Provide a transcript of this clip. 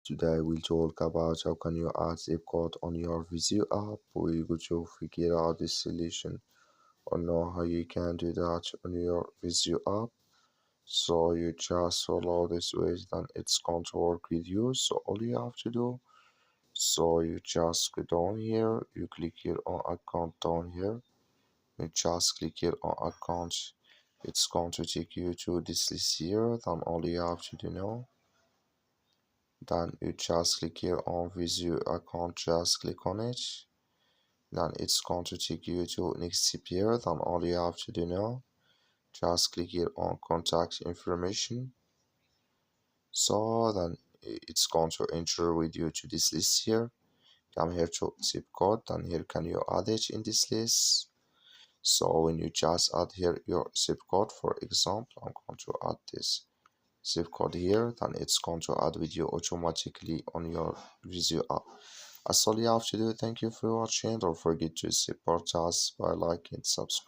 Today we'll talk about how can you add zip code on your Vizio app. We're going to figure out this solution or know how you can do that on your Vizio app. So you just follow this way, then it's going to work with you. So all you have to do, so you just go down here, you click here on account down here, you just click here on account. It's going to take you to this list here. Then all you have to do now, then you just click here on Vizio account, just click on it. Then it's going to take you to next step here. Then all you have to do now, just click here on contact information. So then it's going to enter with you to this list here. Come here to zip code, then here can you add it in this list. So when you just add here your zip code, for example, I'm going to add this zip code here, then it's going to add with you automatically on your Vizio app. That's all you have to do. Thank you for watching. Don't forget to support us by liking and subscribing.